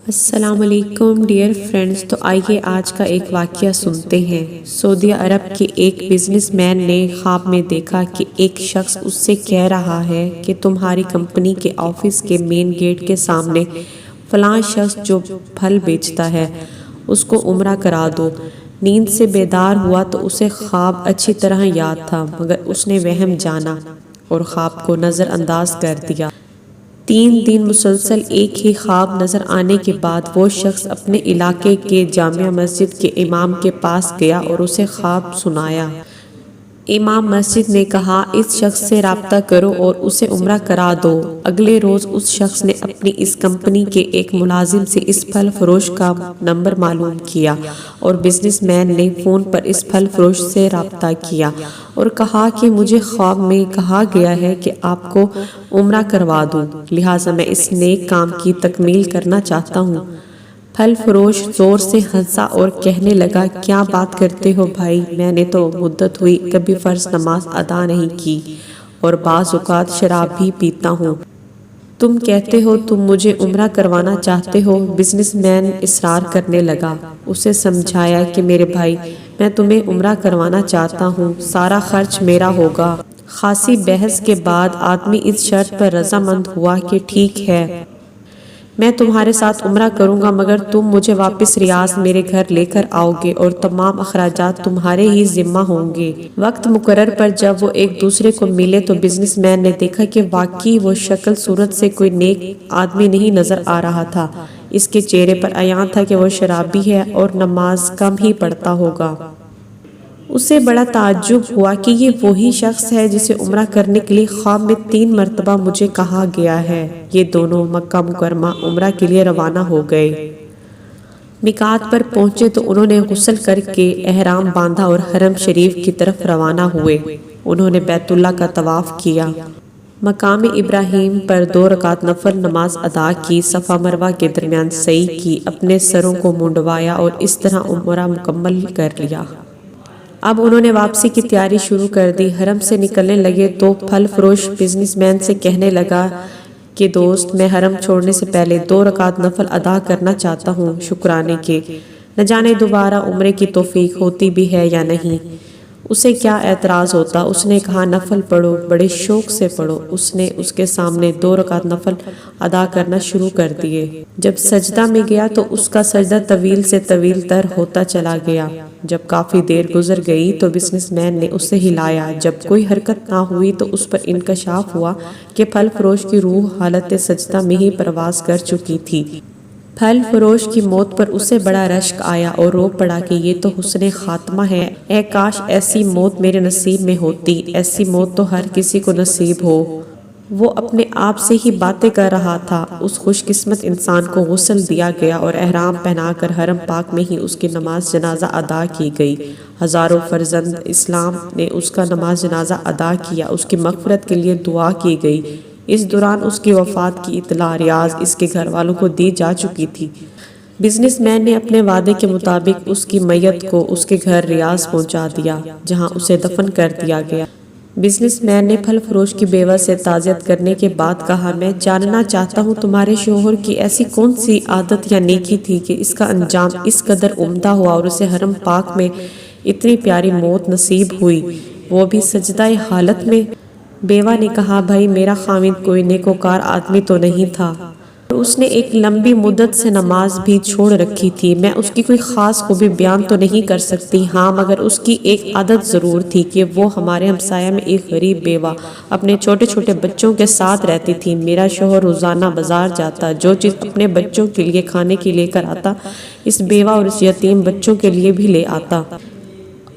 السلام علیکم dear friends, تو آئیے آج کا ایک واقعہ سنتے ہیں۔ سعودی عرب کے ایک بزنس مین نے خواب میں دیکھا کہ ایک شخص اس سے کہہ رہا ہے کہ تمہاری کمپنی کے آفس کے مین گیٹ کے سامنے فلاں شخص جو پھل بیچتا ہے اس کو عمرہ کرا دو۔ نیند سے بیدار ہوا تو اسے خواب اچھی طرح یاد تھا، مگر اس نے وہم جانا اور خواب کو نظر انداز کر دیا۔ 3 دن مسلسل ایک ہی خواب نظر آنے کے بعد وہ شخص اپنے علاقے کے جامع مسجد کے امام کے پاس گیا اور اسے خواب سنایا۔ امام مسجد نے کہا، اس شخص سے رابطہ کرو اور اسے عمرہ کرا دو۔ اگلے روز اس شخص نے اپنی اس کمپنی کے ایک ملازم سے اس پھل فروش کا نمبر معلوم کیا اور بزنس مین نے فون پر اس پھل فروش سے رابطہ کیا اور کہا کہ مجھے خواب میں کہا گیا ہے کہ آپ کو عمرہ کروا دوں، لہٰذا میں اس نیک کام کی تکمیل کرنا چاہتا ہوں۔ پھل فروش زور سے ہنسا اور کہنے لگا، کیا بات کرتے ہو بھائی، میں نے تو مدت ہوئی کبھی فرض نماز ادا نہیں کی اور بعض اوقات شراب بھی پیتا ہوں، تم کہتے ہو تم مجھے عمرہ کروانا چاہتے ہو؟ بزنس مین اصرار کرنے لگا۔ اسے سمجھایا کہ میرے بھائی، میں تمہیں عمرہ کروانا چاہتا ہوں، سارا خرچ میرا ہوگا۔ خاصی بحث کے بعد آدمی اس شرط پر رضامند ہوا کہ ٹھیک ہے، میں تمہارے ساتھ عمرہ کروں گا، مگر تم مجھے واپس ریاض میرے گھر لے کر آؤ گے اور تمام اخراجات تمہارے ہی ذمہ ہوں گے۔ وقت مقرر پر جب وہ ایک دوسرے کو ملے تو بزنس مین نے دیکھا کہ واقعی وہ شکل صورت سے کوئی نیک آدمی نہیں نظر آ رہا تھا۔ اس کے چہرے پر عیاں تھا کہ وہ شرابی ہے اور نماز کم ہی پڑھتا ہوگا۔ اسے بڑا تعجب ہوا کہ یہ وہی شخص ہے جسے عمرہ کرنے کے لیے خواب میں 3 مرتبہ مجھے کہا گیا ہے۔ یہ دونوں مکہ مکرمہ عمرہ کے لیے روانہ ہو گئے۔ میقات پر پہنچے تو انہوں نے غسل کر کے احرام باندھا اور حرم شریف کی طرف روانہ ہوئے۔ انہوں نے بیت اللہ کا طواف کیا، مقام ابراہیم پر 2 رکعت نفل نماز ادا کی، صفا مروہ کے درمیان سعی کی، اپنے سروں کو منڈوایا اور اس طرح عمرہ مکمل کر لیا۔ اب انہوں نے واپسی کی تیاری شروع کر دی۔ حرم سے نکلنے لگے تو پھل فروش بزنس مین سے کہنے لگا کہ دوست، میں حرم چھوڑنے سے پہلے 2 رکعت نفل ادا کرنا چاہتا ہوں شکرانے کے، نہ جانے دوبارہ عمرے کی توفیق ہوتی بھی ہے یا نہیں۔ اسے کیا اعتراض ہوتا؟ اس نے کہا، نفل پڑھو، بڑے شوق سے پڑھو۔ اس نے اس کے سامنے 2 رکعت نفل ادا کرنا شروع کر دیے۔ جب سجدہ میں گیا تو اس کا سجدہ طویل سے طویل تر ہوتا چلا گیا۔ جب کافی دیر گزر گئی تو بزنس مین نے اسے ہلایا۔ جب کوئی حرکت نہ ہوئی تو اس پر انکشاف ہوا کہ پھل فروش کی روح حالت سجدہ میں ہی پرواز کر چکی تھی۔ پھل فروش کی موت پر اسے بڑا رشک آیا اور رو پڑا کہ یہ تو حسن خاتمہ ہے، اے کاش ایسی موت میرے نصیب میں ہوتی، ایسی موت تو ہر کسی کو نصیب ہو۔ وہ اپنے آپ سے ہی باتیں کر رہا تھا۔ اس خوش قسمت انسان کو غسل دیا گیا اور احرام پہنا کر حرم پاک میں ہی اس کی نماز جنازہ ادا کی گئی۔ ہزاروں فرزند اسلام نے اس کا نماز جنازہ ادا کیا، اس کی مغفرت کے لیے دعا کی گئی۔ اس دوران اس کی وفات کی اطلاع ریاض اس کے گھر والوں کو دی جا چکی تھی۔ بزنس مین نے اپنے وعدے کے مطابق اس کی میت کو اس کے گھر ریاض پہنچا دیا، جہاں اسے دفن کر دیا گیا۔ بزنس مین نے پھل فروش کی بیوہ سے تعزیت کرنے کے بعد کہا، میں جاننا چاہتا ہوں تمہارے شوہر کی ایسی کون سی عادت یا نیکی تھی کہ اس کا انجام اس قدر عمدہ ہوا اور اسے حرم پاک میں اتنی پیاری موت نصیب ہوئی، وہ بھی سجدہ حالت میں؟ بیوہ نے کہا، بھائی، میرا خاوند کوئی نیکوکار آدمی تو نہیں تھا، اس نے ایک لمبی مدت سے نماز بھی چھوڑ رکھی تھی۔ میں اس کی کوئی خاص خوبی بیان تو نہیں کر سکتی، ہاں مگر اس کی ایک عادت ضرور تھی کہ وہ ہمارے ہمسایہ میں ایک غریب بیوہ اپنے چھوٹے چھوٹے بچوں کے ساتھ رہتی تھی۔ میرا شوہر روزانہ بازار جاتا، جو چیز اپنے بچوں کے لیے کھانے کی لے کر آتا، اس بیوہ اور اس یتیم بچوں کے لیے بھی لے آتا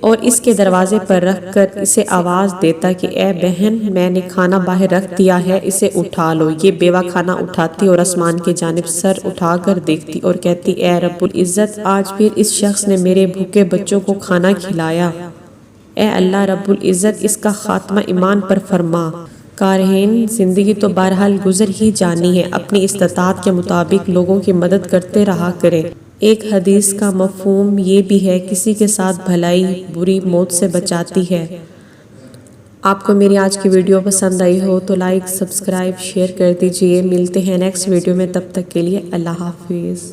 اور اس کے دروازے پر رکھ کر اسے آواز دیتا کہ اے بہن، میں نے کھانا باہر رکھ دیا ہے، اسے اٹھا لو۔ یہ بیوہ کھانا اٹھاتی اور آسمان کی جانب سر اٹھا کر دیکھتی اور کہتی، اے رب العزت، آج پھر اس شخص نے میرے بھوکے بچوں کو کھانا کھلایا۔ اے اللہ رب العزت، اس کا خاتمہ ایمان پر فرما۔ کارہین زندگی تو بہرحال گزر ہی جانی ہے، اپنی استطاعت کے مطابق لوگوں کی مدد کرتے رہا کریں۔ ایک حدیث کا مفہوم یہ بھی ہے، کسی کے ساتھ بھلائی بری موت سے بچاتی ہے۔ آپ کو میری آج کی ویڈیو پسند آئی ہو تو لائک، سبسکرائب، شیئر کر دیجئے۔ ملتے ہیں نیکسٹ ویڈیو میں، تب تک کے لیے اللہ حافظ۔